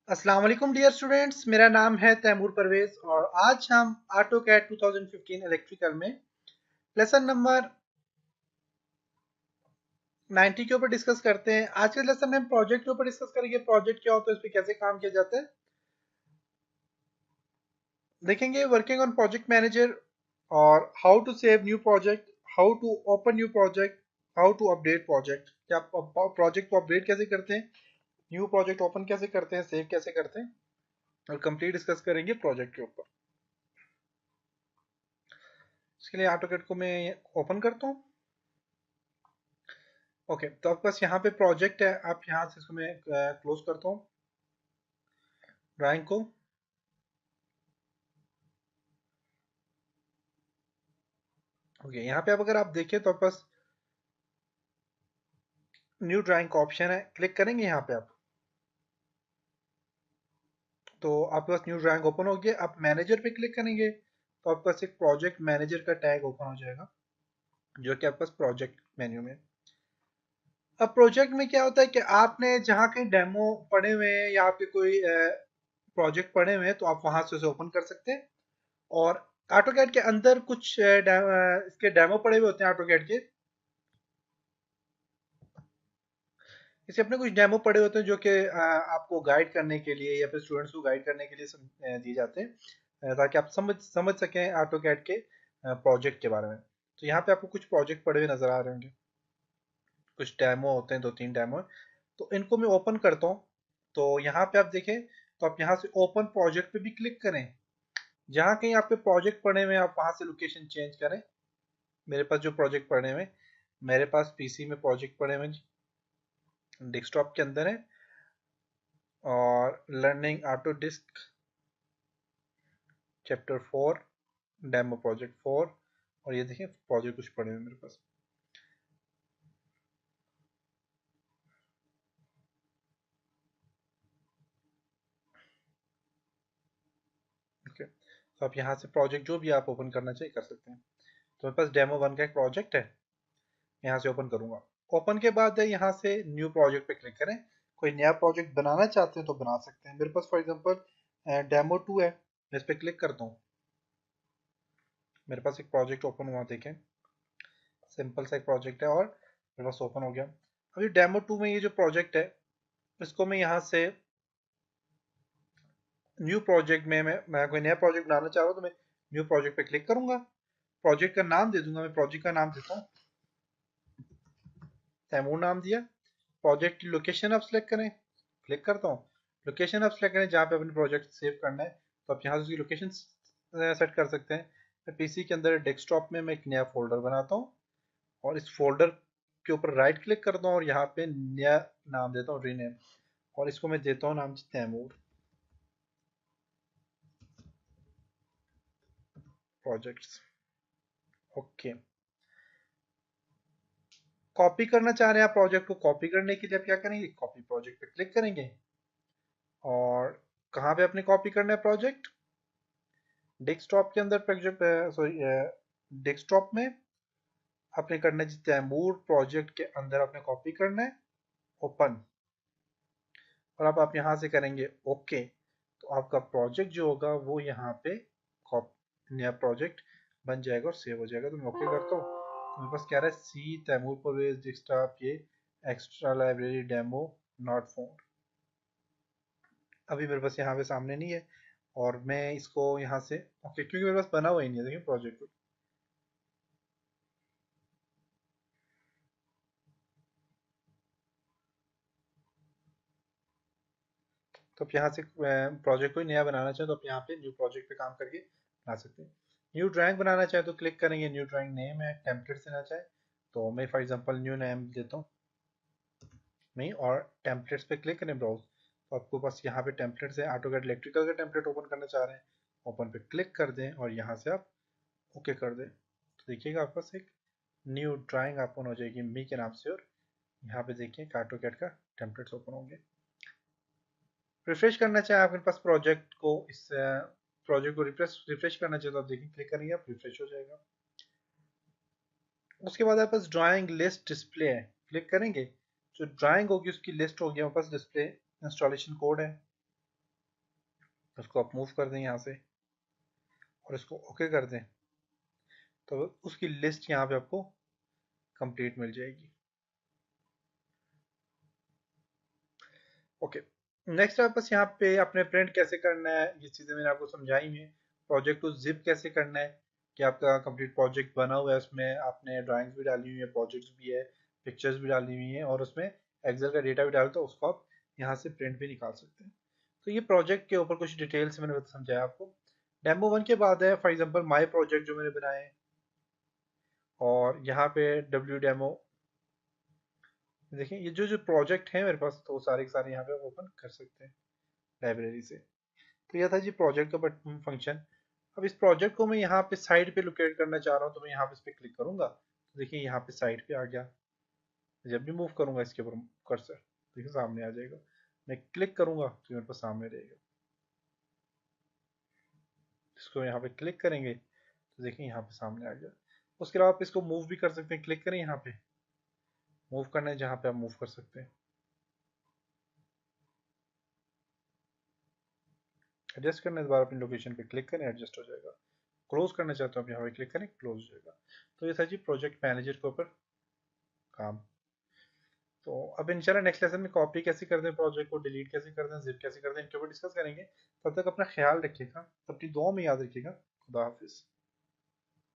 अस्सलाम वालेकुम dear students, मेरा नाम है तैमूर परवेज और आज हम ऑटोकैड 2015 इलेक्ट्रिकल में लेसन नंबर 90 के ऊपर डिस्कस करते हैं। आज के लेसन में हम प्रोजेक्ट के ऊपर डिस्कस करेंगे। प्रोजेक्ट क्या होता है, इस पे कैसे काम किया जाता है देखेंगे। वर्किंग ऑन प्रोजेक्ट मैनेजर और how to save new project, how to open new project, how to update project. क्या प्रोजेक्ट को अपडेट कैसे करते हैं, न्यू प्रोजेक्ट ओपन कैसे करते हैं, सेव कैसे करते हैं, और कंप्लीट डिस्कस करेंगे प्रोजेक्ट के ऊपर। इसके लिए ऑटोकैड को मैं ओपन करता हूँ। ओके, तो आपके पास यहाँ पे प्रोजेक्ट है। आप यहाँ से इसको मैं क्लोज करता हूँ ड्राइंग को। ओके, यहाँ पे अब अगर आप देखें तो आपके पास न्यू ड्राइंग का ऑप्शन है। क्लिक करेंगे यहाँ पे आप, तो आपके पास न्यू ड्राइंग ओपन हो गया। आप मैनेजर पे क्लिक करेंगे तो आपके पास एक प्रोजेक्ट मैनेजर का टैग ओपन हो जाएगा, जो कि आपके पास प्रोजेक्ट मेन्यू में। अब प्रोजेक्ट में क्या होता है कि आपने जहाँ कहीं डेमो पड़े हुए हैं या आपके कोई प्रोजेक्ट पड़े हुए हैं तो आप वहां से उसे ओपन कर सकते हैं। और ऑटोकैड के अंदर कुछ इसके डेमो पड़े हुए होते हैं ऑटोकैड के। इसे अपने कुछ डेमो पड़े होते हैं जो कि आपको गाइड करने के लिए या फिर स्टूडेंट्स को गाइड करने के लिए दिए जाते हैं, ताकि आप समझ सकें ऑटो कैड के प्रोजेक्ट के बारे में। तो यहाँ पे आपको कुछ प्रोजेक्ट पड़े हुए नजर आ रहे होंगे, कुछ डेमो होते हैं, 2-3 डेमो। तो इनको मैं ओपन करता हूँ। तो यहाँ पे आप देखें तो आप यहाँ से ओपन प्रोजेक्ट पे भी क्लिक करें। जहाँ कहीं आपके प्रोजेक्ट पड़े हुए हैं आप वहाँ से लोकेशन चेंज करें। मेरे पास जो प्रोजेक्ट पड़े हुए हैं, मेरे पास पीसी में प्रोजेक्ट पड़े हुए हैं, डेस्कटॉप के अंदर है, और learning auto disk chapter 4, demo project 4। और ये देखिए प्रोजेक्ट कुछ पड़े हुए मेरे पास। ओके, तो आप यहाँ से प्रोजेक्ट जो भी आप ओपन करना चाहिए कर सकते हैं। तो मेरे पास डेमो 1 का एक प्रोजेक्ट है, यहाँ से ओपन करूंगा। ओपन के बाद यहाँ से न्यू प्रोजेक्ट पे क्लिक करें। कोई नया प्रोजेक्ट बनाना चाहते हैं तो बना सकते हैं। मेरे पास फॉर एग्जांपल डेमो 2 है, मैं इस पे क्लिक करता हूँ। मेरे पास एक प्रोजेक्ट ओपन हुआ, देखें सिंपल सा एक प्रोजेक्ट है और मेरे पास ओपन हो गया। अभी डेमो 2 में ये जो प्रोजेक्ट है, इसको मैं यहाँ से न्यू प्रोजेक्ट में मैं कोई नया प्रोजेक्ट बनाना चाह रहा हूँ तो मैं न्यू प्रोजेक्ट पे क्लिक करूंगा। प्रोजेक्ट का नाम दे दूंगा, मैं प्रोजेक्ट का नाम देता हूँ, तैमूर नाम दिया। प्रोजेक्ट की लोकेशन आप सिलेक्ट करें, क्लिक करता हूँ। लोकेशन आप सिलेक्ट करें जहाँ पे अपने प्रोजेक्ट सेव करना है, तो आप यहाँ से उसकी लोकेशन सेट कर सकते हैं। मैं पीसी के अंदर डेस्कटॉप में मैं एक नया फोल्डर बनाता हूँ और इस फोल्डर के ऊपर राइट क्लिक करता हूँ और यहाँ पे नया नाम देता हूँ, रीनेम। और इसको मैं देता हूँ नाम तैमूर प्रोजेक्ट्स। ओके, कॉपी करना चाह रहे हैं आप प्रोजेक्ट को। कॉपी करने के लिए आप क्या करेंगे, कॉपी प्रोजेक्ट पे क्लिक करेंगे। और कहाँ पे अपने कॉपी करना है प्रोजेक्ट, डेस्कटॉप के अंदर प्रोजेक्ट, सॉरी डेस्कटॉप में आपने करना है तैमूर प्रोजेक्ट के अंदर आपने कॉपी करना है, ओपन। और अब आप यहाँ से करेंगे ओके, तो आपका प्रोजेक्ट जो होगा वो यहाँ पे नया प्रोजेक्ट बन जाएगा और सेव हो जाएगा। तो मैं ओके करता हूँ तो मेरे पास क्या रहा है, सी तैमूर परवेज डेस्कटॉप, ये extra library demo not found. अभी मेरे पास यहाँ पे सामने नहीं है और मैं इसको यहाँ से ओके, क्योंकि मेरे पास बना हुआ ही नहीं है, देखिए प्रोजेक्ट। तो आप यहाँ से प्रोजेक्ट कोई नया बनाना चाहें तो आप यहाँ पे न्यू प्रोजेक्ट पे काम करके बना सकते हैं। न्यू ड्राइंग बनाना चाहे तो क्लिक करेंगे, न्यू ड्राइंग नेम है, टेम्पलेट देना चाहे तो मैं फॉर एग्जांपल न्यू नेम देता हूँ नहीं, और टेम्पलेट्स पे क्लिक करें ब्राउज। तो आपको बस यहाँ पे टेम्पलेट्स है, ऑटोकैड इलेक्ट्रिकल का टेम्पलेट ओपन करना चाह रहे हैं, ओपन पे क्लिक कर दें और यहाँ से आप ओके कर दें। तो देखिएगा आपके पास एक न्यू ड्राइंग ओपन हो जाएगी मी के नाम से। और यहाँ पे देखिए ऑटोकैड का टेम्पलेट्स ओपन होंगे। रिफ्रेश करना चाहे आपके पास प्रोजेक्ट को, इस प्रोजेक्ट को रिफ्रेश रिफ्रेश करना चाहिए तो आप देखिए क्लिक करेंगे, आप रिफ्रेश हो जाएगा। उसके बाद आपके पास ड्राइंग लिस्ट डिस्प्ले है, क्लिक करेंगे, जो ड्राइंग होगी उसकी लिस्ट होगी हमारे पास डिस्प्ले। इंस्टॉलेशन कोड है, उसको आप मूव कर दें यहाँ से और इसको ओके कर दें, तो उसकी लिस्ट यहाँ पे आपको कंप्लीट मिल जाएगी। ओके, नेक्स्ट आप बस यहाँ पे अपने प्रिंट कैसे करना है, ये चीज़ें मैंने आपको समझाई हैं। प्रोजेक्ट को जिप कैसे करना है कि आपका कंप्लीट प्रोजेक्ट बना हुआ है, उसमें आपने ड्राइंग्स भी डाली हुई है, प्रोजेक्ट्स भी है, पिक्चर्स भी डाली हुई हैं, और उसमें एक्सेल का डेटा भी डालते तो उसको आप यहाँ से प्रिंट भी निकाल सकते हैं। तो ये प्रोजेक्ट के ऊपर कुछ डिटेल्स मैंने समझाया आपको। डेमो 1 के बाद है फॉर एग्जांपल माय प्रोजेक्ट जो मैंने बनाए हैं, और यहाँ पे डब्ल्यू डेमो। देखिए ये जो जो प्रोजेक्ट है मेरे पास, तो सारे के सारे यहाँ पे ओपन कर सकते हैं लाइब्रेरी से। तो यह था जी प्रोजेक्ट का फंक्शन। अब इस प्रोजेक्ट को मैं यहाँ पे साइड पे लोकेट करना चाह रहा हूँ, तो मैं यहाँ पे इस पे क्लिक करूंगा, तो देखिए यहाँ पे साइड पे आ गया। जब भी मूव करूंगा इसके ऊपर कर्सर, देखिए सामने आ जाएगा। मैं क्लिक करूंगा तो मेरे पास सामने रहेगा। इसको यहाँ पे क्लिक करेंगे तो देखिए यहाँ पे सामने आ गया। उसके अलावा आप इसको मूव भी कर सकते हैं, क्लिक करें यहाँ पे, मूव करना है जहाँ पे आप मूव कर सकते हैं। एडजस्ट करना है, दोबारा अपनी लोकेशन पे क्लिक करें, एडजस्ट हो जाएगा। क्लोज करना चाहते हो आप यहाँ पे क्लिक करें, क्लोज हो जाएगा। तो ये था जी प्रोजेक्ट मैनेजर के ऊपर काम। तो अब इंशाल्लाह नेक्स्ट लेसन में कॉपी कैसे करते हैं, प्रोजेक्ट को डिलीट कैसे करते हैं, जिप कैसे करते हैं, इनके ऊपर डिस्कस करेंगे। तब तक अपना ख्याल रखिएगा, अपनी दुआ में याद रखिएगा। खुदा हाफिज।